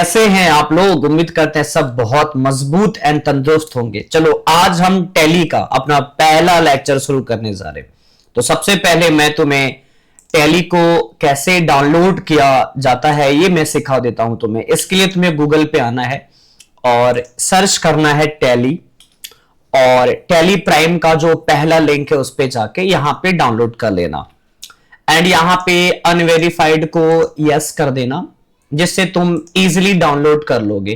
कैसे हैं आप लोग। उम्मीद करते हैं सब बहुत मजबूत एंड तंदुरुस्त होंगे। चलो आज हम टैली का अपना पहला लेक्चर शुरू करने जा रहे हैं। तो सबसे पहले मैं तुम्हें टैली को कैसे डाउनलोड किया जाता है ये मैं सिखा देता हूं तुम्हें। इसके लिए तुम्हें गूगल पे आना है और सर्च करना है टैली, और टैली प्राइम का जो पहला लिंक है उस पे जाके यहां पे डाउनलोड कर लेना एंड यहां पे अनवेरिफाइड को यस कर देना, जिससे तुम इजीली डाउनलोड कर लोगे।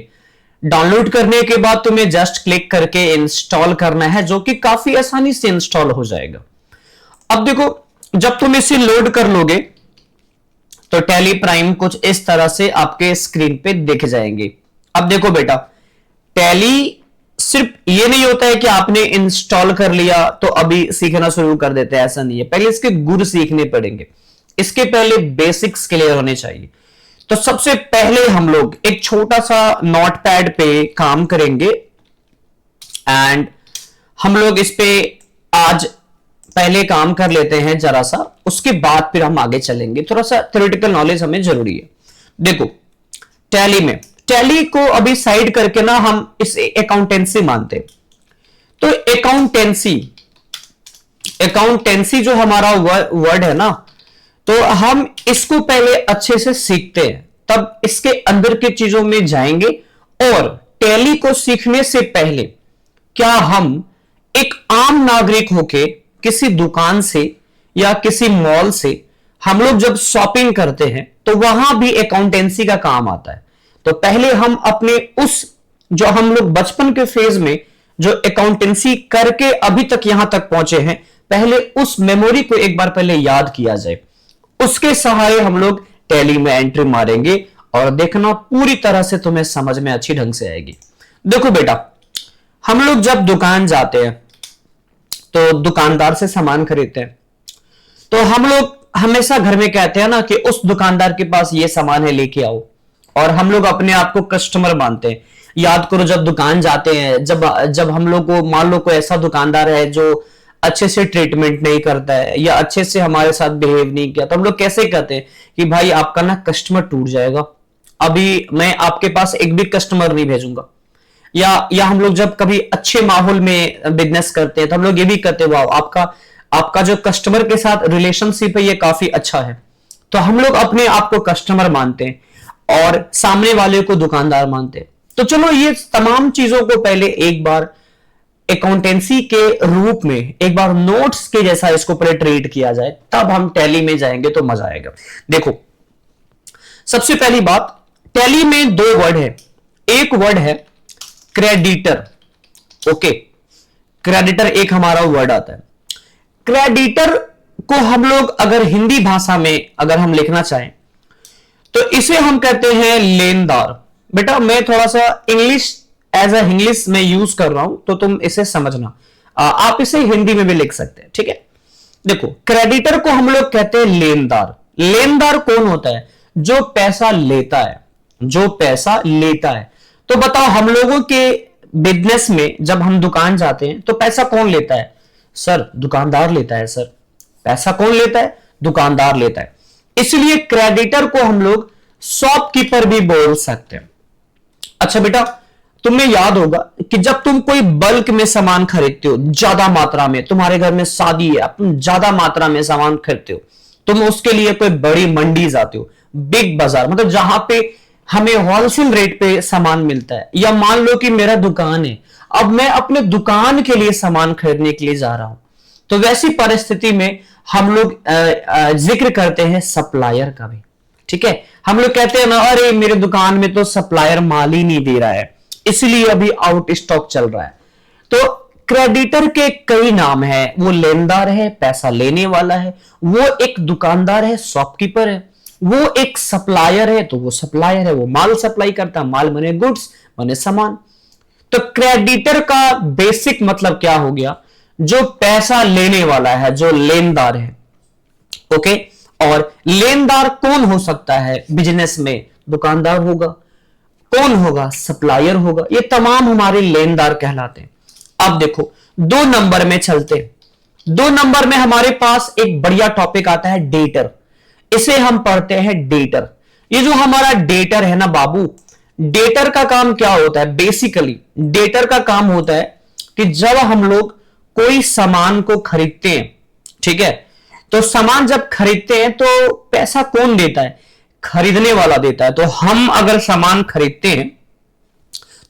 डाउनलोड करने के बाद तुम्हें जस्ट क्लिक करके इंस्टॉल करना है, जो कि काफी आसानी से इंस्टॉल हो जाएगा। अब देखो, जब तुम इसे लोड कर लोगे तो टैली प्राइम कुछ इस तरह से आपके स्क्रीन पे दिख जाएंगे। अब देखो बेटा, टैली सिर्फ ये नहीं होता है कि आपने इंस्टॉल कर लिया तो अभी सीखना शुरू कर देते हैं, ऐसा नहीं है। पहले इसके गुर सीखने पड़ेंगे, इसके पहले बेसिक्स क्लियर होने चाहिए। तो सबसे पहले हम लोग एक छोटा सा नोटपैड पे काम करेंगे एंड हम लोग इस पे आज पहले काम कर लेते हैं जरा सा, उसके बाद फिर हम आगे चलेंगे। थोड़ा सा थ्योरेटिकल नॉलेज हमें जरूरी है। देखो, टैली में टैली को अभी साइड करके ना हम इसे अकाउंटेंसी मानते हैं। तो अकाउंटेंसी जो हमारा वर्ड है ना, तो हम इसको पहले अच्छे से सीखते हैं, तब इसके अंदर की चीजों में जाएंगे। और टैली को सीखने से पहले क्या हम एक आम नागरिक होके किसी दुकान से या किसी मॉल से हम लोग जब शॉपिंग करते हैं तो वहां भी अकाउंटेंसी का काम आता है। तो पहले हम अपने उस जो हम लोग बचपन के फेज में जो अकाउंटेंसी करके अभी तक यहां तक पहुंचे हैं, पहले उस मेमोरी को एक बार पहले याद किया जाए। उसके सहारे हम लोग टैली में एंट्री मारेंगे और देखना पूरी तरह से तुम्हें समझ में अच्छी ढंग से आएगी। देखो बेटा, हम लोग जब दुकान जाते हैं तो दुकानदार से सामान खरीदते हैं, तो हम लोग हमेशा घर में कहते हैं ना कि उस दुकानदार के पास ये सामान है, लेके आओ, और हम लोग अपने आप को कस्टमर मानते हैं। याद करो, जब दुकान जाते हैं, जब हम लोग को मान लो कोई ऐसा दुकानदार है जो अच्छे से ट्रीटमेंट नहीं करता है या अच्छे से हमारे साथ बिहेव नहीं किया, तो हम लोग कैसे कहते हैं कि भाई आपका ना कस्टमर टूट जाएगा, अभी मैं आपके पास एक भी कस्टमर नहीं भेजूंगा। या हम लोग जब कभी अच्छे माहौल में बिजनेस करते हैं तो हम लोग ये भी कहते हैं, वाह आपका जो कस्टमर के साथ रिलेशनशिप है ये काफी अच्छा है। तो हम लोग अपने आप को कस्टमर मानते हैं और सामने वाले को दुकानदार मानते हैं। तो चलो ये तमाम चीजों को पहले एक बार अकाउंटेंसी के रूप में एक बार नोट्स के जैसा इसको पहले ट्रीट किया जाए, तब हम टैली में जाएंगे तो मजा आएगा। देखो, सबसे पहली बात, टैली में दो वर्ड है। एक वर्ड है क्रेडिटर। ओके, क्रेडिटर एक हमारा वर्ड आता है। क्रेडिटर को हम लोग अगर हिंदी भाषा में अगर हम लिखना चाहें तो इसे हम कहते हैं लेनदार। बेटा मैं थोड़ा सा इंग्लिश एज अ इंग्लिश में यूज कर रहा हूं, तो तुम इसे समझना। आप इसे हिंदी में भी लिख सकते हैं, ठीक है। देखो, क्रेडिटर को हम लोग कहते हैं लेनदार। लेनदार कौन होता है? जो पैसा लेता है, जो पैसा लेता है। तो बताओ, हम लोगों के बिजनेस में जब हम दुकान जाते हैं तो पैसा कौन लेता है? सर दुकानदार लेता है। सर पैसा कौन लेता है? दुकानदार लेता है। इसलिए क्रेडिटर को हम लोग शॉपकीपर भी बोल सकते हैं। अच्छा बेटा, तुम्हें याद होगा कि जब तुम कोई बल्क में सामान खरीदते हो, ज्यादा मात्रा में, तुम्हारे घर में शादी है, तुम ज्यादा मात्रा में सामान खरीदते हो, तुम उसके लिए कोई बड़ी मंडी जाते हो, बिग बाजार, मतलब जहां पे हमें होलसेल रेट पे सामान मिलता है। या मान लो कि मेरा दुकान है, अब मैं अपने दुकान के लिए सामान खरीदने के लिए जा रहा हूं, तो वैसी परिस्थिति में हम लोग जिक्र करते हैं सप्लायर का भी, ठीक है। हम लोग कहते हैं ना, अरे मेरे दुकान में तो सप्लायर माल ही नहीं दे रहा है, इसलिए अभी आउट स्टॉक चल रहा है। तो क्रेडिटर के कई नाम है। वो लेनदार है, पैसा लेने वाला है, वो एक दुकानदार है, शॉपकीपर है, वो एक सप्लायर है, तो वो सप्लायर है, वो माल सप्लाई करता है। माल मने गुड्स, मने सामान। तो क्रेडिटर का बेसिक मतलब क्या हो गया? जो पैसा लेने वाला है, जो लेनदार है। ओके, और लेनदार कौन हो सकता है बिजनेस में? दुकानदार होगा। कौन होगा? सप्लायर होगा। ये तमाम हमारे लेनदार कहलाते हैं। अब देखो, 2 नंबर में चलते हैं। 2 नंबर में हमारे पास एक बढ़िया टॉपिक आता है डेटर। इसे हम पढ़ते हैं डेटर। ये जो हमारा डेटर है ना बाबू, डेटर का काम क्या होता है? बेसिकली डेटर का काम होता है कि जब हम लोग कोई सामान को खरीदते हैं, ठीक है, तो सामान जब खरीदते हैं तो पैसा कौन देता है? खरीदने वाला देता है। तो हम अगर सामान खरीदते हैं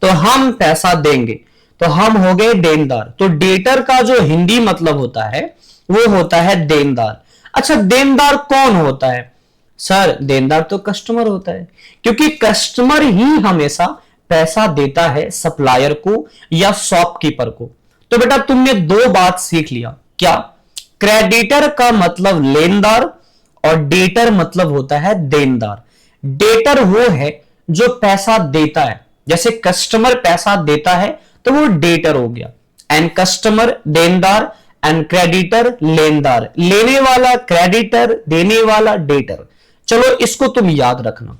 तो हम पैसा देंगे, तो हम हो गए देनदार। तो डेटर का जो हिंदी मतलब होता है वो होता है देनदार। अच्छा, देनदार कौन होता है? सर, देनदार तो कस्टमर होता है, क्योंकि कस्टमर ही हमेशा पैसा देता है सप्लायर को या शॉपकीपर को। तो बेटा तुमने दो बात सीख लिया। क्या? क्रेडिटर का मतलब लेनदार और डेटर मतलब होता है देनदार। डेटर वो है जो पैसा देता है, जैसे कस्टमर पैसा देता है तो वो डेटर हो गया। एंड कस्टमर देनदार एंड क्रेडिटर लेनदार, लेने वाला क्रेडिटर, देने वाला डेटर। चलो इसको तुम याद रखना।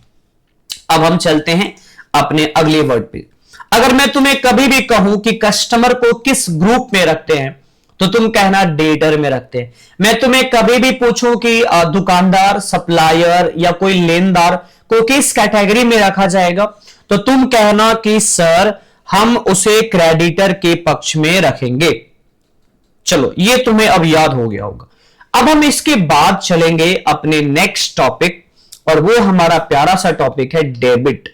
अब हम चलते हैं अपने अगले वर्ड पे। अगर मैं तुम्हें कभी भी कहूं कि कस्टमर को किस ग्रुप में रखते हैं तो तुम कहना डेटर में रखते हैं। मैं तुम्हें कभी भी पूछूं कि दुकानदार, सप्लायर या कोई लेनदार को किस कैटेगरी में रखा जाएगा तो तुम कहना कि सर हम उसे क्रेडिटर के पक्ष में रखेंगे। चलो ये तुम्हें अब याद हो गया होगा। अब हम इसके बाद चलेंगे अपने नेक्स्ट टॉपिक, और वो हमारा प्यारा सा टॉपिक है डेबिट।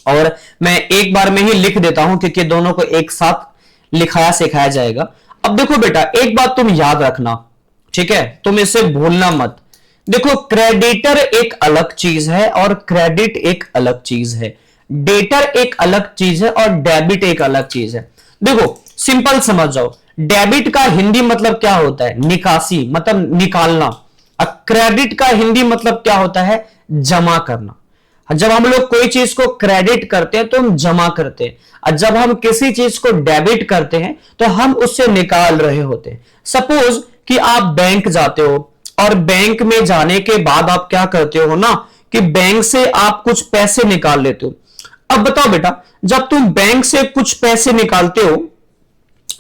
और मैं एक बार में ही लिख देता हूं क्योंकि दोनों को एक साथ लिखाया सिखाया जाएगा। अब देखो बेटा, एक बात तुम याद रखना, ठीक है, तुम इसे भूलना मत। देखो, क्रेडिटर एक अलग चीज है और क्रेडिट एक अलग चीज है। डेटर एक अलग चीज है और डेबिट एक अलग चीज है। देखो सिंपल समझ जाओ, डेबिट का हिंदी मतलब क्या होता है? निकासी, मतलब निकालना। और क्रेडिट का हिंदी मतलब क्या होता है? जमा करना। जब हम लोग कोई चीज को क्रेडिट करते हैं तो हम जमा करते हैं, और जब हम किसी चीज को डेबिट करते हैं तो हम उससे निकाल रहे होते हैं। सपोज कि आप बैंक जाते हो और बैंक में जाने के बाद आप क्या करते हो ना कि बैंक से आप कुछ पैसे निकाल लेते हो। अब बताओ बेटा, जब तुम बैंक से कुछ पैसे निकालते हो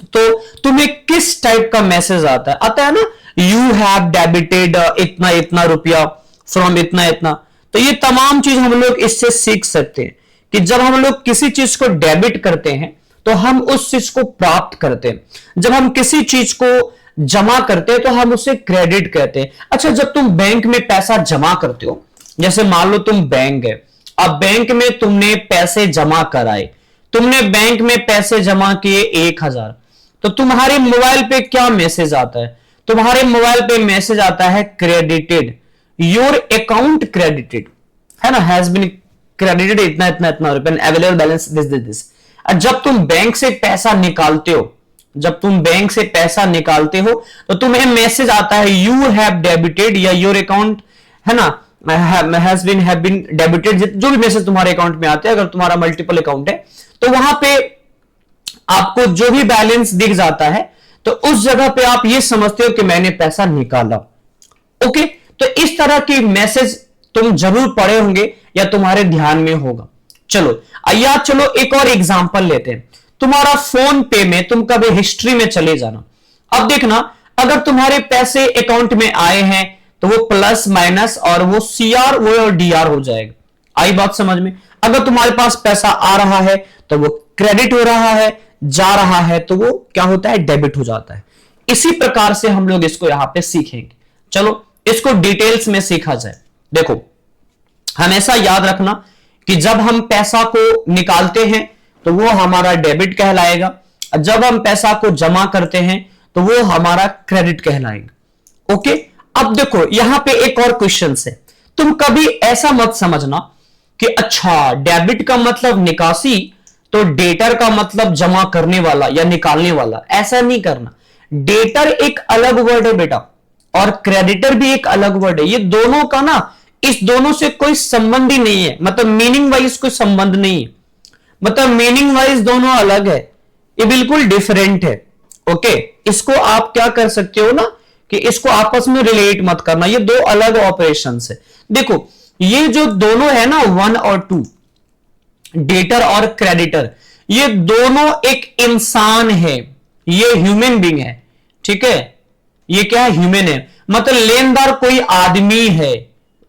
तो तुम्हें किस टाइप का मैसेज आता है? आता है ना, यू हैव डेबिटेड इतना इतना रुपया फ्रॉम इतना इतना। तो ये तमाम चीज हम लोग इससे सीख सकते हैं कि जब हम लोग किसी चीज को डेबिट करते हैं तो हम उस चीज को प्राप्त करते हैं, जब हम किसी चीज को जमा करते हैं तो हम उसे क्रेडिट कहते हैं। अच्छा, जब तुम बैंक में पैसा जमा करते हो, जैसे मान लो तुम बैंक है, अब बैंक में तुमने पैसे जमा कराए, तुमने बैंक में पैसे जमा किए 1000, तो तुम्हारे मोबाइल पे क्या मैसेज आता है? तुम्हारे मोबाइल पे मैसेज आता है क्रेडिटेड, योर अकाउंट क्रेडिटेड, है ना, हैज बीन क्रेडिटेड इतना इतना इतना रुपया, available balance this this this. जब तुम बैंक से पैसा निकालते हो, जब तुम बैंक से पैसा निकालते हो तो तुम्हें मैसेज आता है यू हैव डेबिटेड या योर अकाउंट, है ना, हैज बीन डेबिटेड। जो भी मैसेज तुम्हारे अकाउंट में आते हैं, अगर तुम्हारा मल्टीपल अकाउंट है तो वहां पे आपको जो भी बैलेंस दिख जाता है तो उस जगह पे आप ये समझते हो कि मैंने पैसा निकाला। ओके, तो इस तरह की मैसेज तुम जरूर पढ़े होंगे या तुम्हारे ध्यान में होगा। चलो आइए, चलो एक और एग्जांपल लेते हैं। तुम्हारा फोन पे में तुम कभी हिस्ट्री में चले जाना। अब देखना, अगर तुम्हारे पैसे अकाउंट में आए हैं तो वो प्लस माइनस और वो सीआर वो और डीआर हो जाएगा। आई बात समझ में? अगर तुम्हारे पास पैसा आ रहा है तो वो क्रेडिट हो रहा है, जा रहा है तो वो क्या होता है? डेबिट हो जाता है। इसी प्रकार से हम लोग इसको यहां पे सीखेंगे। चलो इसको डिटेल्स में सीखा जाए। देखो, हमेशा याद रखना कि जब हम पैसा को निकालते हैं तो वो हमारा डेबिट कहलाएगा, जब हम पैसा को जमा करते हैं तो वो हमारा क्रेडिट कहलाएगा। ओके, अब देखो यहां पे एक और क्वेश्चन है। तुम कभी ऐसा मत समझना कि अच्छा डेबिट का मतलब निकासी तो डेटर का मतलब जमा करने वाला या निकालने वाला, ऐसा नहीं करना। डेटर एक अलग वर्ड है बेटा और क्रेडिटर भी एक अलग वर्ड है। ये दोनों का ना, इस दोनों से कोई संबंध ही नहीं है, मतलब मीनिंग वाइज कोई संबंध नहीं है, मतलब मीनिंग वाइज दोनों अलग है, ये बिल्कुल डिफरेंट है। ओके, इसको आप क्या कर सकते हो ना कि इसको आपस में रिलेट मत करना, ये दो अलग ऑपरेशंस है। देखो ये जो दोनों है ना, 1 और 2, डेटर और क्रेडिटर, ये दोनों एक इंसान है, ये ह्यूमन बीइंग है, ठीक है, ये क्या है? ह्यूमन है। मतलब लेनदार कोई आदमी है,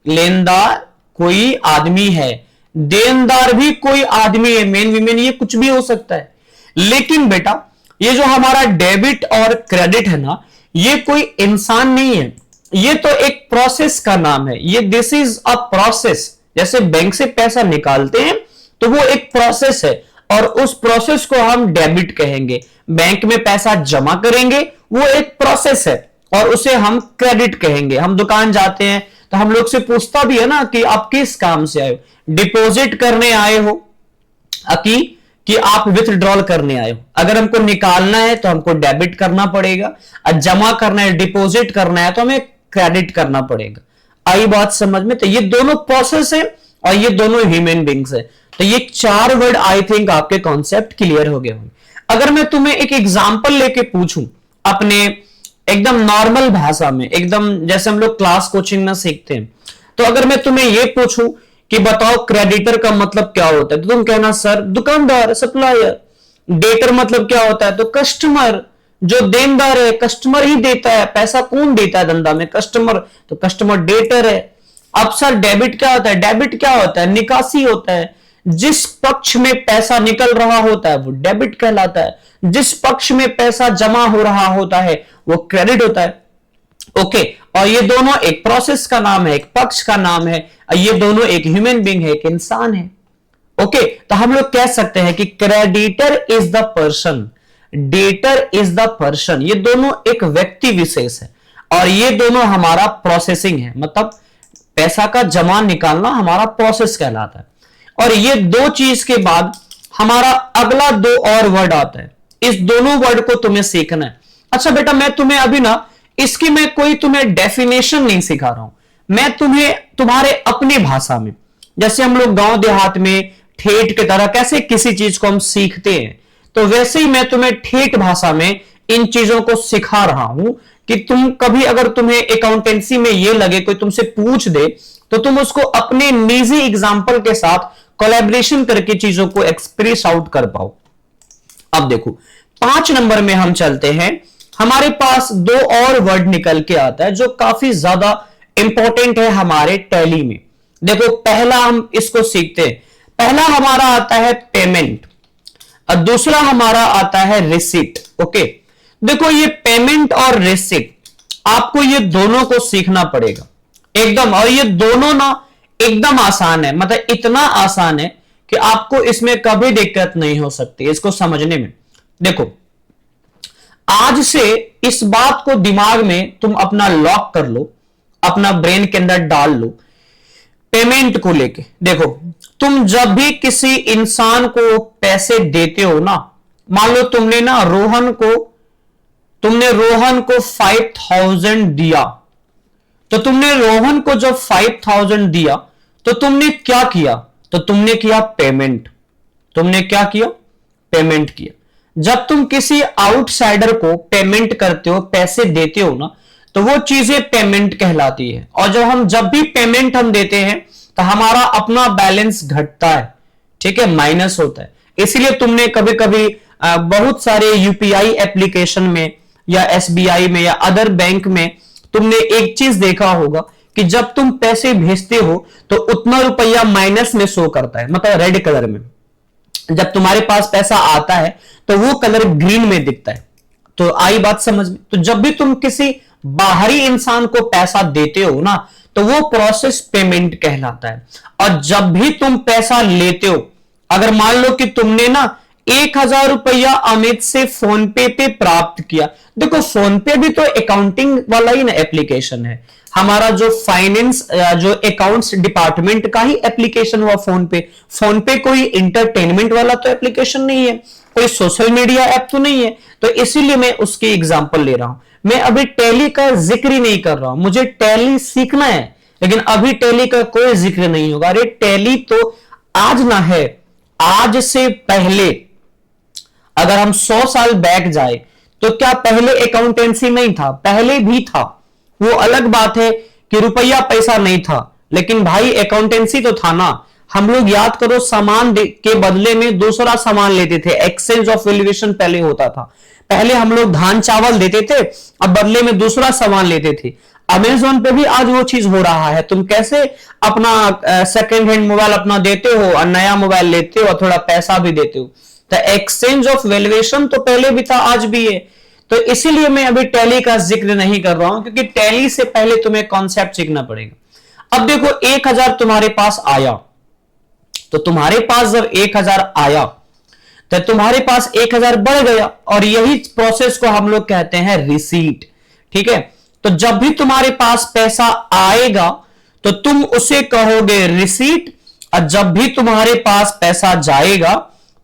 लेनदार कोई आदमी है, देनदार भी कोई आदमी है, मेन वीमेन, ये कुछ भी हो सकता है। लेकिन बेटा ये जो हमारा डेबिट और क्रेडिट है ना, ये कोई इंसान नहीं है, ये तो एक प्रोसेस का नाम है। ये दिस इज अ प्रोसेस। जैसे बैंक से पैसा निकालते हैं तो वो एक प्रोसेस है, और उस प्रोसेस को हम डेबिट कहेंगे। बैंक में पैसा जमा करेंगे, वो एक प्रोसेस है, और उसे हम क्रेडिट कहेंगे। हम दुकान जाते हैं तो हम लोग से पूछता भी है ना कि आप किस काम से आए हो, डिपॉजिट करने आए हो कि आप विथड्रॉल करने आए हो। अगर हमको निकालना है तो हमको डेबिट करना पड़ेगा, और जमा करना है, डिपॉजिट करना है तो हमें क्रेडिट करना पड़ेगा। आई बात समझ में? तो ये दोनों प्रोसेस है और ये दोनों ह्यूमन बींग्स है। तो ये 4 वर्ड आई थिंक आपके कॉन्सेप्ट क्लियर हो गए होंगे। अगर मैं तुम्हें एक एग्जांपल लेके पूछूं अपने एकदम नॉर्मल भाषा में, एकदम जैसे हम लोग क्लास कोचिंग में सीखते हैं, तो अगर मैं तुम्हें यह पूछूं कि बताओ क्रेडिटर का मतलब क्या होता है, तो तुम कहना सर दुकानदार, सप्लायर। डेटर मतलब क्या होता है, तो कस्टमर, जो देनदार है, कस्टमर ही देता है। पैसा कौन देता है धंधा में, कस्टमर, तो कस्टमर डेटर है। अब सर डेबिट क्या होता है, डेबिट क्या होता है, निकासी होता है। जिस पक्ष में पैसा निकल रहा होता है वो डेबिट कहलाता है, जिस पक्ष में पैसा जमा हो रहा होता है वो क्रेडिट होता है। ओके, और ये दोनों एक प्रोसेस का नाम है, एक पक्ष का नाम है, ये दोनों एक ह्यूमन बीइंग है, एक इंसान है। ओके, तो हम लोग कह सकते हैं कि creditor is the person, debtor is the person. ये दोनों एक व्यक्ति विशेष है, और ये दोनों हमारा प्रोसेसिंग है, मतलब पैसा का जमा निकालना हमारा प्रोसेस कहलाता है। और ये दो चीज के बाद हमारा अगला 2 और वर्ड आता है। इस दोनों वर्ड को तुम्हें सीखना है। अच्छा बेटा, मैं तुम्हें अभी ना इसकी मैं कोई तुम्हें डेफिनेशन नहीं सिखा रहा हूं, मैं तुम्हें तुम्हारे अपनी भाषा में, जैसे हम लोग गांव देहात में ठेठ की तरह कैसे किसी चीज को हम सीखते हैं, तो वैसे ही मैं तुम्हें ठेठ भाषा में इन चीजों को सिखा रहा हूं कि तुम कभी अगर तुम्हें अकाउंटेंसी में ये लगे, कोई तुमसे पूछ दे, तो तुम उसको अपने निजी एग्जाम्पल के साथ कोलैबोरेशन करके चीजों को एक्सप्रेस आउट कर पाओ। अब देखो 5 नंबर में हम चलते हैं। हमारे पास 2 और वर्ड निकल के आता है जो काफी ज्यादा इंपॉर्टेंट है हमारे टैली में। देखो पहला हम इसको सीखते हैं। पहला हमारा आता है पेमेंट, और दूसरा हमारा आता है रिसीट। ओके, देखो ये पेमेंट और रिसीट आपको ये दोनों को सीखना पड़ेगा एकदम, और ये दोनों ना एकदम आसान है, मतलब इतना आसान है कि आपको इसमें कभी दिक्कत नहीं हो सकती इसको समझने में। देखो आज से इस बात को दिमाग में तुम अपना लॉक कर लो, अपना ब्रेन के अंदर डाल लो। पेमेंट को लेके देखो, तुम जब भी किसी इंसान को पैसे देते हो ना, मान लो तुमने रोहन को 5000 दिया, तो तुमने रोहन को जब 5000 दिया तो तुमने क्या किया, तो तुमने किया पेमेंट। तुमने क्या किया, पेमेंट किया। जब तुम किसी आउटसाइडर को पेमेंट करते हो, पैसे देते हो ना, तो वो चीजें पेमेंट कहलाती है। और जब भी पेमेंट हम देते हैं तो हमारा अपना बैलेंस घटता है, ठीक है, माइनस होता है। इसलिए तुमने कभी कभी बहुत सारे यूपीआई एप्लीकेशन में या एसबीआई में या अदर बैंक में तुमने एक चीज देखा होगा कि जब तुम पैसे भेजते हो तो उतना रुपया माइनस में शो करता है, मतलब रेड कलर में। जब तुम्हारे पास पैसा आता है तो वो कलर ग्रीन में दिखता है। तो आई बात समझ में? तो जब भी तुम किसी बाहरी इंसान को पैसा देते हो ना, तो वो प्रोसेस पेमेंट कहलाता है। और जब भी तुम पैसा लेते हो, अगर मान लो कि तुमने ना 1000 रुपया अमित से फोन पे प्राप्त किया, देखो फोन पे भी तो अकाउंटिंग वाला ही ना एप्लीकेशन है, हमारा जो फाइनेंस जो अकाउंट्स डिपार्टमेंट का ही एप्लीकेशन हुआ फोन पे कोई इंटरटेनमेंट वाला तो एप्लीकेशन नहीं है, कोई सोशल मीडिया ऐप तो नहीं है। तो इसीलिए मैं उसकी एग्जांपल ले रहा हूं। मैं अभी टैली का जिक्र ही नहीं कर रहा हूं, मुझे टैली सीखना है, लेकिन अभी टैली का कोई जिक्र नहीं होगा। अरे टैली तो आज ना है, आज से पहले अगर हम 100 साल बैक जाए तो क्या पहले अकाउंटेंसी नहीं था? पहले भी था, वो अलग बात है कि रुपया पैसा नहीं था, लेकिन भाई अकाउंटेंसी तो था ना। हम लोग याद करो, सामान के बदले में दूसरा सामान लेते थे, एक्सचेंज ऑफ वैल्यूएशन पहले होता था। पहले हम लोग धान चावल देते थे, अब बदले में दूसरा सामान लेते थे। अमेजोन पे भी आज वो चीज हो रहा है। तुम कैसे अपना सेकेंड हैंड मोबाइल अपना देते हो और नया मोबाइल लेते हो और थोड़ा पैसा भी देते हो, तो एक्सचेंज ऑफ वैल्यूएशन तो पहले भी था, आज भी है। तो इसीलिए मैं अभी टैली का जिक्र नहीं कर रहा हूं, क्योंकि टैली से पहले तुम्हें कॉन्सेप्ट सीखना पड़ेगा। अब देखो 1000 तुम्हारे पास आया, तो तुम्हारे पास जब 1000 आया तो तुम्हारे पास 1000 बढ़ गया, और यही प्रोसेस को हम लोग कहते हैं रिसीट। ठीक है, तो जब भी तुम्हारे पास पैसा आएगा तो तुम उसे कहोगे रिसीट, और जब भी तुम्हारे पास पैसा जाएगा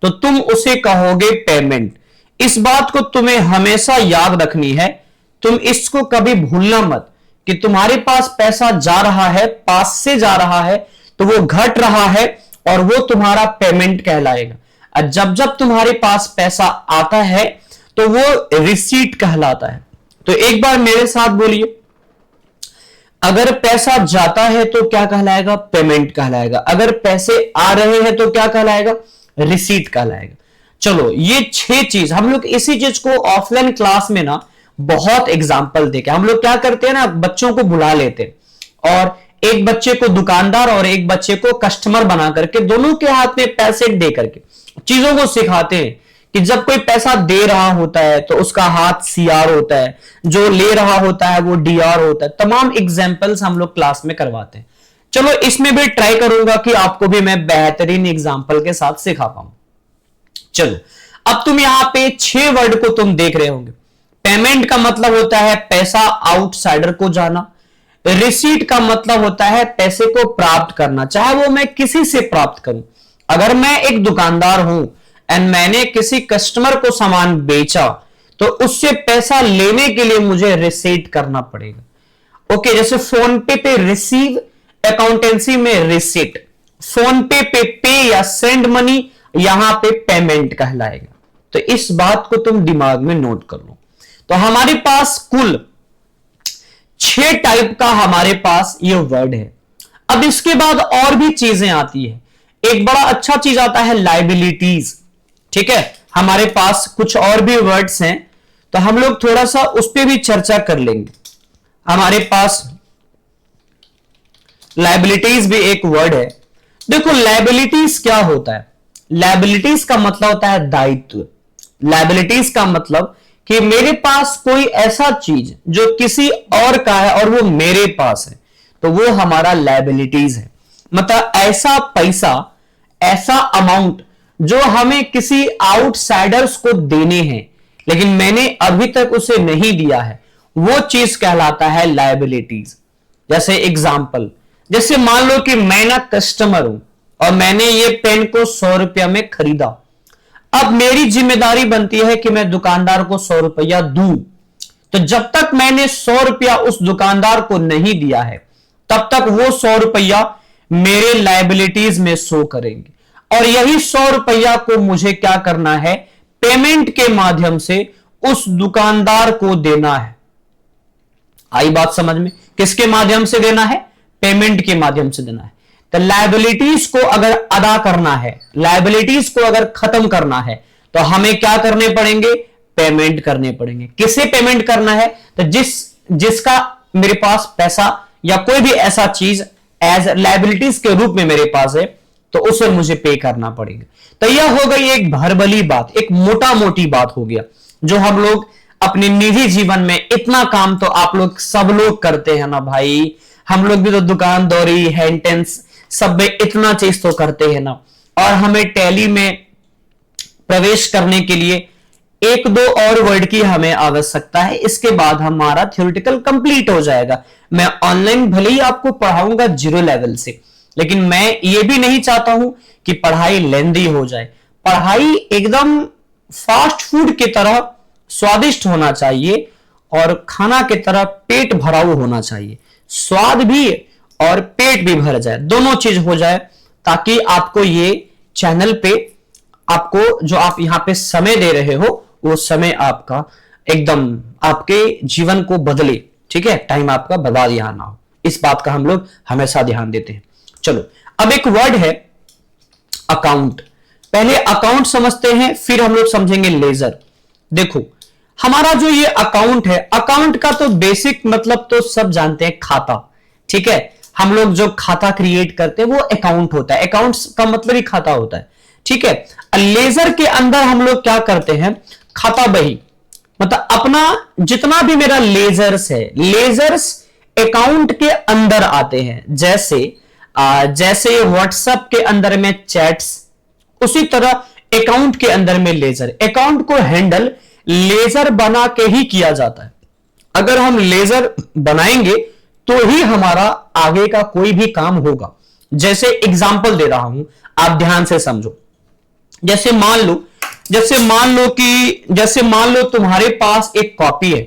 तो तुम उसे कहोगे पेमेंट। इस बात को तुम्हें हमेशा याद रखनी है, तुम इसको कभी भूलना मत कि तुम्हारे पास पैसा जा रहा है, पास से जा रहा है, तो वो घट रहा है और वो तुम्हारा पेमेंट कहलाएगा। और जब जब तुम्हारे पास पैसा आता है तो वो रिसीट कहलाता है। तो एक बार मेरे साथ बोलिए, अगर पैसा जाता है तो क्या कहलाएगा? पेमेंट कहलाएगा। अगर पैसे आ रहे हैं तो क्या कहलाएगा? रिसीट कहलाएगा। चलो, ये 6 चीज हम लोग इसी चीज को ऑफलाइन क्लास में ना बहुत एग्जाम्पल देके हम लोग क्या करते हैं ना, बच्चों को बुला लेते हैं और एक बच्चे को दुकानदार और एक बच्चे को कस्टमर बना करके दोनों के हाथ में पैसे दे करके चीजों को सिखाते हैं कि जब कोई पैसा दे रहा होता है तो उसका हाथ सीआर होता है, जो ले रहा होता है वो डीआर होता है। तमाम एग्जाम्पल्स हम लोग क्लास में करवाते हैं। चलो, इसमें भी ट्राई करूंगा कि आपको भी मैं बेहतरीन एग्जाम्पल के साथ सिखा पाऊं। चलो, अब तुम यहां पे 6 वर्ड को तुम देख रहे होंगे। पेमेंट का मतलब होता है पैसा आउटसाइडर को जाना। रिसीट का मतलब होता है पैसे को प्राप्त करना, चाहे वो मैं किसी से प्राप्त करूं। अगर मैं एक दुकानदार हूं एंड मैंने किसी कस्टमर को सामान बेचा तो उससे पैसा लेने के लिए मुझे रिसीट करना पड़ेगा। ओके, जैसे फोन पे रिसीव, अकाउंटेंसी में रिसीट। फोन पे या सेंड मनी, यहां पे पेमेंट कहलाएगा। तो इस बात को तुम दिमाग में नोट कर लो। तो हमारे पास कुल 6 टाइप का हमारे पास ये वर्ड है। अब इसके बाद और भी चीजें आती है। एक बड़ा अच्छा चीज आता है लाइबिलिटीज। ठीक है, हमारे पास कुछ और भी वर्ड्स हैं, तो हम लोग थोड़ा सा उस पर भी चर्चा कर लेंगे। हमारे पास लाइबिलिटीज भी एक वर्ड है। देखो, लाइबिलिटीज क्या होता है? लाइबिलिटीज का मतलब होता है दायित्व। लाइबिलिटीज का मतलब कि मेरे पास कोई ऐसा चीज जो किसी और का है और वो मेरे पास है, तो वो हमारा लाइबिलिटीज है। मतलब ऐसा पैसा, ऐसा अमाउंट जो हमें किसी आउटसाइडर्स को देने हैं लेकिन मैंने अभी तक उसे नहीं दिया है, वो चीज कहलाता है लाइबिलिटीज। जैसे एग्जांपल, जैसे मान लो कि मैं ना कस्टमर हूं और मैंने ये पेन को 100 रुपया में खरीदा। अब मेरी जिम्मेदारी बनती है कि मैं दुकानदार को 100 रुपया दूं। तो जब तक मैंने 100 रुपया उस दुकानदार को नहीं दिया है तब तक वो 100 रुपया मेरे लाइबिलिटीज में शो करेंगे, और यही 100 रुपया को मुझे क्या करना है? पेमेंट के माध्यम से उस दुकानदार को देना है। आई बात समझ में? किसके माध्यम से देना है? पेमेंट के माध्यम से देना है। तो लाइबिलिटीज को अगर अदा करना है, लाइबिलिटीज को अगर खत्म करना है, तो हमें क्या करने पड़ेंगे? पेमेंट करने पड़ेंगे। किसे पेमेंट करना है? तो जिसका मेरे पास पैसा या कोई भी ऐसा चीज एज लाइबिलिटीज के रूप में मेरे पास है, तो उसे मुझे पे करना पड़ेगा। तो यह हो गई एक भरबली बात, एक मोटा मोटी बात हो गया, जो हम लोग अपने निजी जीवन में इतना काम तो आप लोग सब लोग करते हैं ना भाई। हम लोग भी तो दुकानदारी, हैंटेंस सब में इतना चीज तो करते हैं ना। और हमें टैली में प्रवेश करने के लिए 1-2 और वर्ड की हमें आवश्यकता है। इसके बाद हमारा थ्योरेटिकल कंप्लीट हो जाएगा। मैं ऑनलाइन भले ही आपको पढ़ाऊंगा 0 लेवल से, लेकिन मैं ये भी नहीं चाहता हूं कि पढ़ाई लेंदी हो जाए। पढ़ाई एकदम फास्ट फूड की तरह स्वादिष्ट होना चाहिए और खाना की तरह पेट भराऊ होना चाहिए। स्वाद भी और पेट भी भर जाए, दोनों चीज हो जाए, ताकि आपको ये चैनल पे आपको जो आप यहां पे समय दे रहे हो वो समय आपका एकदम आपके जीवन को बदले। ठीक है, टाइम आपका बर्बाद यहां ना हो, इस बात का हम लोग हमेशा ध्यान देते हैं। चलो, अब एक वर्ड है अकाउंट। पहले अकाउंट समझते हैं, फिर हम लोग समझेंगे लेजर। देखो, हमारा जो ये अकाउंट है, अकाउंट का तो बेसिक मतलब तो सब जानते हैं, खाता। ठीक है, हम लोग जो खाता क्रिएट करते हैं वो अकाउंट होता है, अकाउंट्स का मतलब ही खाता होता है। ठीक है, लेजर के अंदर हम लोग क्या करते हैं, खाता बही, मतलब अपना जितना भी मेरा लेजर्स है, लेजर्स अकाउंट के अंदर आते हैं। जैसे व्हाट्सएप के अंदर में चैट्स, उसी तरह अकाउंट के अंदर में लेजर। अकाउंट को हैंडल लेजर बना के ही किया जाता है। अगर हम लेजर बनाएंगे तो ही हमारा आगे का कोई भी काम होगा। जैसे एग्जांपल दे रहा हूं, आप ध्यान से समझो। जैसे मान लो तुम्हारे पास एक कॉपी है,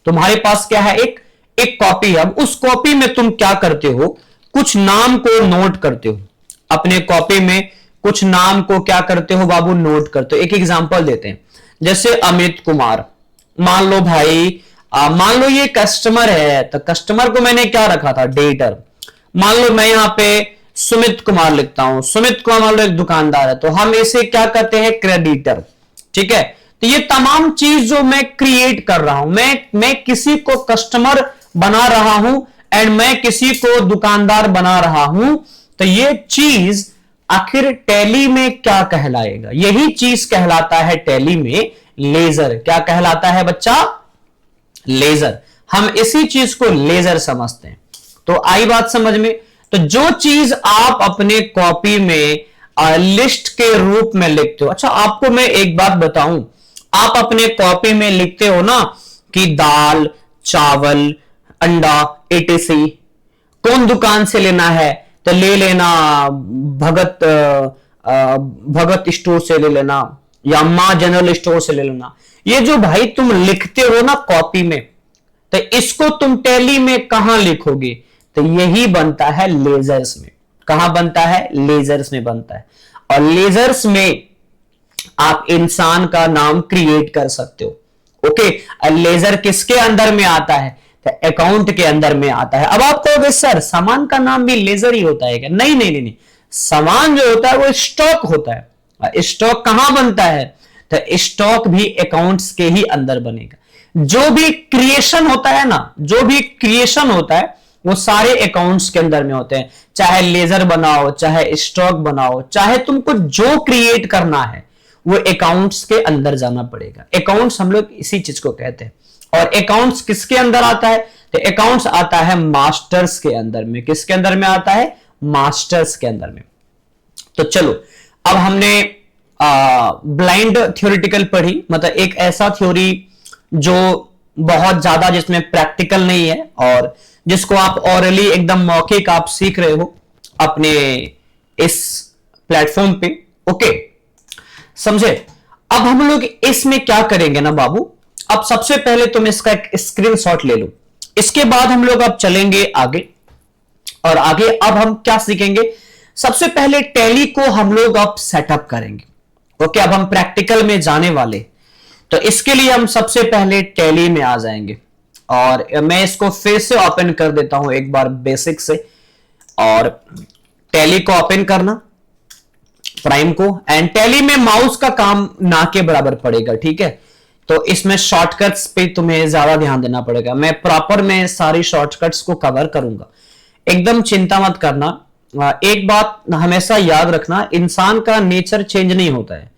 तुम्हारे पास क्या है, एक कॉपी है। अब उस कॉपी में तुम क्या करते हो, कुछ नाम को नोट करते हो। अपने कॉपी में कुछ नाम को क्या करते हो बाबू, नोट करते हो। एक एग्जांपल देते हैं, जैसे अमित कुमार, मान लो भाई, मान लो ये कस्टमर है, तो कस्टमर को मैंने क्या रखा था, डेटर। मान लो मैं यहां पे सुमित कुमार लिखता हूं, सुमित कुमार मान लो एक दुकानदार है, तो हम इसे क्या करते हैं, क्रेडिटर। ठीक है, तो ये तमाम चीज जो मैं क्रिएट कर रहा हूं, मैं किसी को कस्टमर बना रहा हूं एंड मैं किसी को दुकानदार बना रहा हूं, तो ये चीज आखिर टैली में क्या कहलाएगा, यही चीज कहलाता है टैली में लेजर। क्या कहलाता है बच्चा, लेजर। हम इसी चीज को लेजर समझते हैं। तो आई बात समझ में। तो जो चीज आप अपने कॉपी में लिस्ट के रूप में लिखते हो, अच्छा आपको मैं एक बात बताऊं, आप अपने कॉपी में लिखते हो ना कि दाल, चावल, अंडा, एटीसी, कौन दुकान से लेना है, तो ले लेना भगत स्टोर से ले लेना, या मां जनरल स्टोर से ले लेना। ये जो भाई तुम लिखते हो ना कॉपी में, तो इसको तुम टैली में कहां लिखोगे, तो यही बनता है लेजर्स में। कहां बनता है, लेजर्स में बनता है। और लेजर्स में आप इंसान का नाम क्रिएट कर सकते हो। ओके, लेजर किसके अंदर में आता है, तो अकाउंट के अंदर में आता है। अब आप कहोगे सर सामान का नाम भी लेजर ही होता है क्या, नहीं नहीं नहीं, नहीं। सामान जो होता है वो स्टॉक होता है। स्टॉक कहां बनता है, तो स्टॉक भी अकाउंट्स के ही अंदर बनेगा। जो भी क्रिएशन होता है ना, जो भी क्रिएशन होता है वो सारे अकाउंट्स के अंदर में होते हैं। चाहे लेजर बनाओ, चाहे स्टॉक बनाओ, चाहे तुमको जो क्रिएट करना है वो अकाउंट्स के अंदर जाना पड़ेगा। अकाउंट्स हम लोग इसी चीज को कहते हैं। और अकाउंट्स किसके अंदर आता है, तो अकाउंट्स आता है मास्टर्स के अंदर में। किसके अंदर में आता है, मास्टर्स के अंदर में। तो चलो, अब हमने ब्लाइंड थ्योरेटिकल पढ़ी, मतलब एक ऐसा थ्योरी जो बहुत ज्यादा जिसमें प्रैक्टिकल नहीं है और जिसको आप ऑरली एकदम मौखिक आप सीख रहे हो अपने इस प्लेटफॉर्म पे। ओके, समझे। अब हम लोग इसमें क्या करेंगे ना बाबू, अब सबसे पहले तुम इसका एक स्क्रीनशॉट ले लो। इसके बाद हम लोग अब चलेंगे आगे, और आगे अब हम क्या सीखेंगे, सबसे पहले टैली को हम लोग अब सेटअप करेंगे। ओके, अब हम प्रैक्टिकल में जाने वाले, तो इसके लिए हम सबसे पहले टैली में आ जाएंगे। और मैं इसको फिर से ओपन कर देता हूं एक बार बेसिक से, और टैली को ओपन करना, प्राइम को, एंड टैली में माउस का काम ना के बराबर पड़ेगा। ठीक है, तो इसमें शॉर्टकट्स पे तुम्हें ज्यादा ध्यान देना पड़ेगा। मैं प्रॉपर में सारी शॉर्टकट्स को कवर करूंगा, एकदम चिंता मत करना। एक बात हमेशा याद रखना, इंसान का नेचर चेंज नहीं होता है।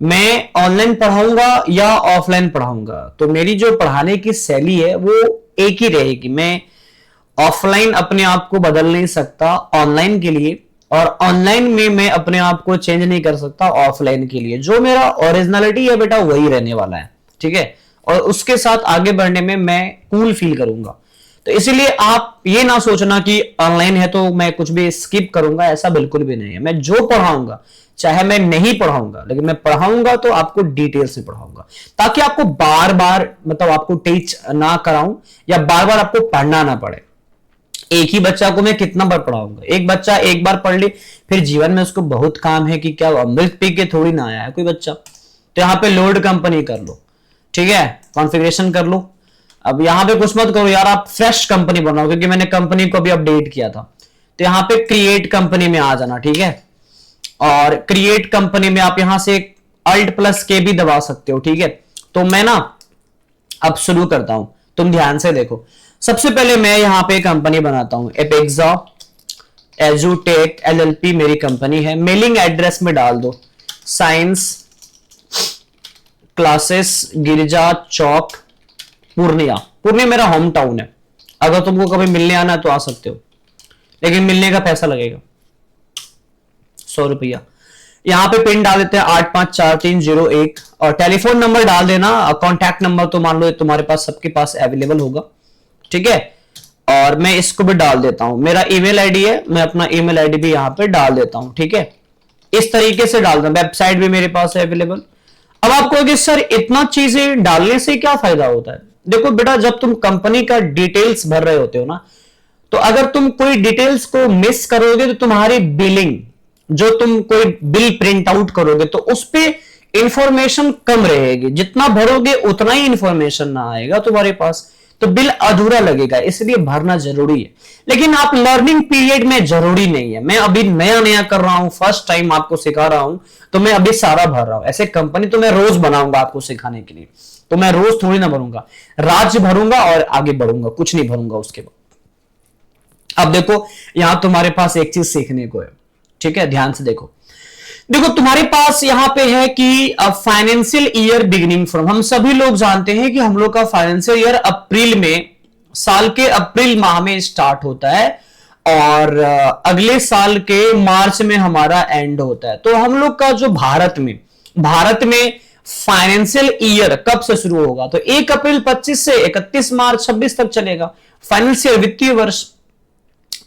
मैं ऑनलाइन पढ़ाऊंगा या ऑफलाइन पढ़ाऊंगा, तो मेरी जो पढ़ाने की शैली है वो एक ही रहेगी। मैं ऑफलाइन अपने आप को बदल नहीं सकता ऑनलाइन के लिए, और ऑनलाइन में मैं अपने आप को चेंज नहीं कर सकता ऑफलाइन के लिए। जो मेरा ओरिजिनलिटी है बेटा वही रहने वाला है। ठीक है, और उसके साथ आगे बढ़ने में मैं कूल फील करूंगा। तो इसीलिए आप ये ना सोचना कि ऑनलाइन है तो मैं कुछ भी स्किप करूंगा, ऐसा बिल्कुल भी नहीं है। मैं जो पढ़ाऊंगा, चाहे मैं नहीं पढ़ाऊंगा, लेकिन मैं पढ़ाऊंगा तो आपको डिटेल से पढ़ाऊंगा, ताकि आपको बार बार मतलब आपको टीच ना कराऊं या बार बार आपको पढ़ना ना पड़े। एक ही बच्चा को मैं कितना बार पढ़ाऊंगा, एक बच्चा एक बार पढ़ ले, फिर जीवन में उसको बहुत काम है कि क्या अमृत पी के थोड़ी ना आया है कोई बच्चा। तो यहाँ पे लोड कंपनी कर लो, ठीक है, कॉन्फ़िगरेशन कर लो। अब यहाँ पे कुछ मत करो यार, आप फ्रेश कंपनी बनाओ, क्योंकि मैंने कंपनी को भी अपडेट किया था। तो यहाँ पे क्रिएट कंपनी में आ जाना, ठीक है। और क्रिएट कंपनी में आप यहां से अल्ट प्लस के भी दबा सकते हो, ठीक है। तो मैं ना अब शुरू करता हूं, तुम ध्यान से देखो। सबसे पहले मैं यहां पे कंपनी बनाता हूं, एपेक्सा एजुटेक एलएलपी मेरी कंपनी है। मेलिंग एड्रेस में डाल दो साइंस क्लासेस गिरिजा चौक पूर्णिया। पूर्णिया मेरा होम टाउन है, अगर तुमको कभी मिलने आना है तो आ सकते हो, लेकिन मिलने का पैसा लगेगा 100 रुपया। यहां पे पिन डाल देते हैं 854301 और टेलीफोन नंबर डाल देना। कॉन्टैक्ट नंबर तो मान लो तुम्हारे पास सबके पास अवेलेबल होगा, ठीक है। और मैं इसको भी डाल देता हूं, मेरा ईमेल आईडी है, मैं अपना ईमेल आईडी भी यहां पे डाल देता हूं, ठीक है। इस तरीके से डाल दूं, वेबसाइट भी मेरे पास है अवेलेबल। अब आप कहोगे सर इतना चीजें डालने से क्या फायदा होता है? देखो बेटा, जब तुम कंपनी का डिटेल्स भर रहे होते हो ना, तो अगर तुम कोई डिटेल्स को मिस करोगे तो तुम्हारी बिलिंग, जो तुम कोई बिल प्रिंट आउट करोगे तो उस पे इंफॉर्मेशन कम रहेगी, जितना भरोगे उतना ही इंफॉर्मेशन ना आएगा तुम्हारे पास, तो बिल अधूरा लगेगा, इसलिए भरना जरूरी है। लेकिन आप लर्निंग पीरियड में जरूरी नहीं है। मैं अभी नया नया कर रहा हूं, फर्स्ट टाइम आपको सिखा रहा हूं, तो मैं अभी सारा भर रहा हूं। ऐसे कंपनी तो मैं रोज बनाऊंगा आपको सिखाने के लिए, तो मैं रोज थोड़ी ना भरूंगा, राज्य भरूंगा और आगे बढ़ूंगा, कुछ नहीं भरूंगा उसके बाद। अब देखो यहां तुम्हारे पास एक चीज सीखने को है, ठीक है, ध्यान से देखो। देखो तुम्हारे पास यहां पे है कि फाइनेंशियल ईयर बिगिनिंग फ्रॉम, हम सभी लोग जानते हैं कि हम लोग का फाइनेंशियल ईयर अप्रैल में, साल के अप्रैल माह में स्टार्ट होता है और अगले साल के मार्च में हमारा एंड होता है। तो हम लोग का जो भारत में फाइनेंशियल ईयर कब से शुरू होगा? तो 1 अप्रैल 25 से 31 मार्च 26 तक चलेगा फाइनेंशियल वित्तीय वर्ष।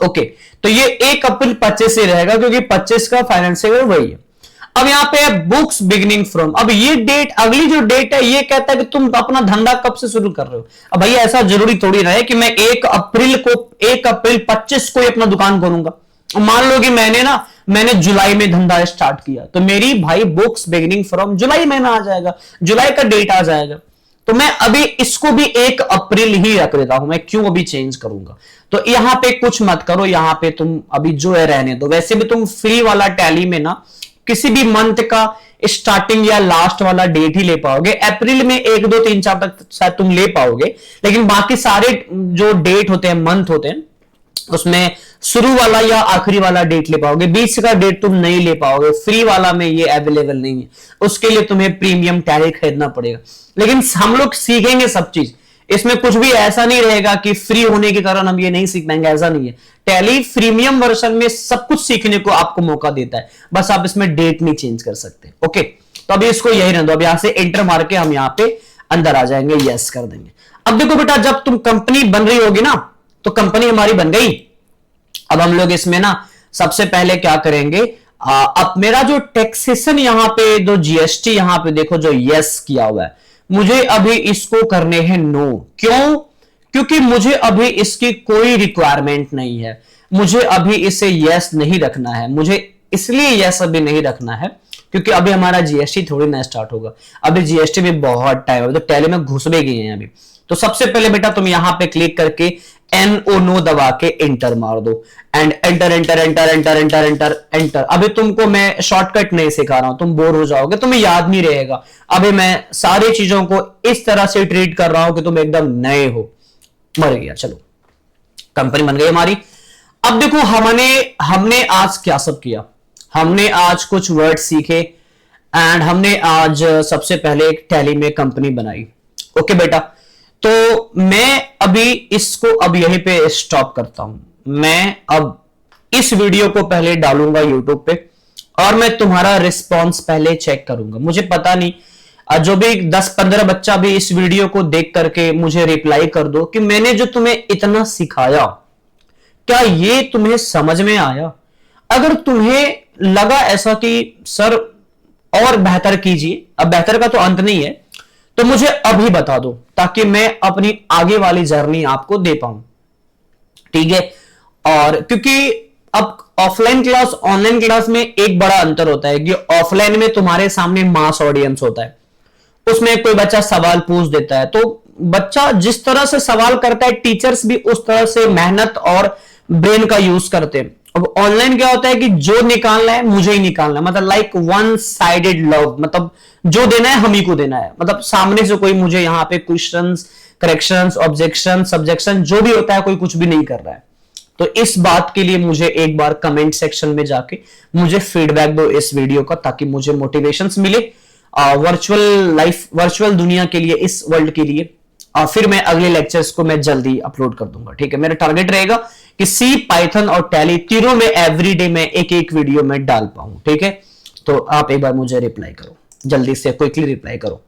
ओके, तो ये 1 अप्रैल 25 से रहेगा क्योंकि 25 का फाइनेंशियल ईयर वही है। अब यहां पे है बुक्स बिगिनिंग फ्रॉम। अब ये डेट, अगली जो डेट है, ये कहता है कि तुम अपना धंधा कब से शुरू कर रहे हो। अब भैया ऐसा जरूरी थोड़ी रहे कि मैं 1 अप्रैल 25 को ही अपना दुकान खोलूंगा। मान लो कि मैंने जुलाई में धंधा स्टार्ट किया, तो मेरी भाई बुक्स बिगिनिंग फ्रॉम जुलाई महीना आ जाएगा, जुलाई का डेट आ जाएगा। तो मैं अभी इसको भी 1 अप्रैल ही रख देता हूं, मैं क्यों अभी चेंज करूंगा। तो यहां पे कुछ मत करो, यहां पे तुम अभी जो है रहने दो। वैसे भी तुम फ्री वाला टैली में ना किसी भी मंथ का स्टार्टिंग या लास्ट वाला डेट ही ले पाओगे। अप्रैल में 1 2 3 4 तक शायद तुम ले पाओगे, लेकिन बाकी सारे जो डेट होते हैं, मंथ होते हैं, उसमें शुरू वाला या आखिरी वाला डेट ले पाओगे, बीच का डेट तुम नहीं ले पाओगे। फ्री वाला में ये अवेलेबल नहीं है, उसके लिए तुम्हें प्रीमियम टैली खरीदना पड़ेगा। लेकिन हम लोग सीखेंगे सब चीज, इसमें कुछ भी ऐसा नहीं रहेगा कि फ्री होने के कारण हम ये नहीं सीख पाएंगे, ऐसा नहीं है। टैली प्रीमियम वर्जन में सब कुछ सीखने को आपको मौका देता है, बस आप इसमें डेट नहीं चेंज कर सकते। ओके, तो अभी इसको यही रहने दो। अब यहां से एंटर मार के हम यहां पे अंदर आ जाएंगे, यस कर देंगे। अब देखो बेटा, जब तुम कंपनी बन रही होगी ना, तो कंपनी हमारी बन गई। अब हम लोग इसमें ना सबसे पहले क्या करेंगे, अब मेरा जो टैक्सेशन यहां पे, जो जीएसटी यहां पे देखो जो यस किया हुआ है, मुझे अभी इसको करने हैं नो। क्यों? क्योंकि मुझे अभी इसकी कोई रिक्वायरमेंट नहीं है, मुझे अभी इसे यस नहीं रखना है। मुझे इसलिए यस अभी नहीं रखना है क्योंकि अभी हमारा जीएसटी थोड़ी ना स्टार्ट होगा, अभी जीएसटी में बहुत टाइम है, तो टैली में घुस भी गए हैं अभी। तो सबसे पहले बेटा तुम यहां पे क्लिक करके NO नो दबा के एंटर मार दो, and enter enter enter enter enter enter enter. अभी तुमको मैं शॉर्टकट नहीं सिखा रहा हूं, तुम बोर हो जाओगे, तुम्हें याद नहीं रहेगा। अभी मैं सारी चीजों को इस तरह से ट्रीट कर रहा हूं कि तुम एकदम नए हो। मर गया, चलो कंपनी बन गई हमारी। अब देखो हमने आज क्या सब किया। हमने आज कुछ वर्ड सीखे एंड हमने आज सबसे पहले एक टैली में कंपनी बनाई। ओके बेटा, तो मैं अभी इसको अब यहीं पे स्टॉप करता हूं। मैं अब इस वीडियो को पहले डालूंगा यूट्यूब पे और मैं तुम्हारा रिस्पांस पहले चेक करूंगा। मुझे पता नहीं, जो भी 10-15 बच्चा भी इस वीडियो को देख करके मुझे रिप्लाई कर दो कि मैंने जो तुम्हें इतना सिखाया, क्या ये तुम्हें समझ में आया। अगर तुम्हें लगा ऐसा कि सर और बेहतर कीजिए, अब बेहतर का तो अंत नहीं है, तो मुझे अभी बता दो ताकि मैं अपनी आगे वाली जर्नी आपको दे पाऊं, ठीक है। और क्योंकि अब ऑफलाइन क्लास ऑनलाइन क्लास में एक बड़ा अंतर होता है कि ऑफलाइन में तुम्हारे सामने मास ऑडियंस होता है, उसमें कोई बच्चा सवाल पूछ देता है, तो बच्चा जिस तरह से सवाल करता है टीचर्स भी उस तरह से मेहनत और ब्रेन का यूज करते हैं, अब ऑनलाइन क्या होता है कि जो निकालना है मुझे ही निकालना है, मतलब लाइक वन साइडेड लव, मतलब जो देना है हम ही को देना है, मतलब सामने से कोई मुझे यहाँ पे क्वेश्चंस, करेक्शंस, ऑब्जेक्शन, सब्जेक्शन जो भी होता है कोई कुछ भी नहीं कर रहा है। तो इस बात के लिए मुझे एक बार कमेंट सेक्शन में जाके मुझे फीडबैक दो इस वीडियो का, ताकि मुझे मोटिवेशंस मिले वर्चुअल लाइफ, वर्चुअल दुनिया के लिए, इस वर्ल्ड के लिए। फिर मैं अगले लेक्चर्स को मैं जल्दी अपलोड कर दूंगा, ठीक है। मेरा टारगेट रहेगा कि सी, पाइथन और टैली तीनों में एवरीडे में एक एक वीडियो में डाल पाऊं, ठीक है। तो आप एक बार मुझे रिप्लाई करो, जल्दी से क्विकली रिप्लाई करो।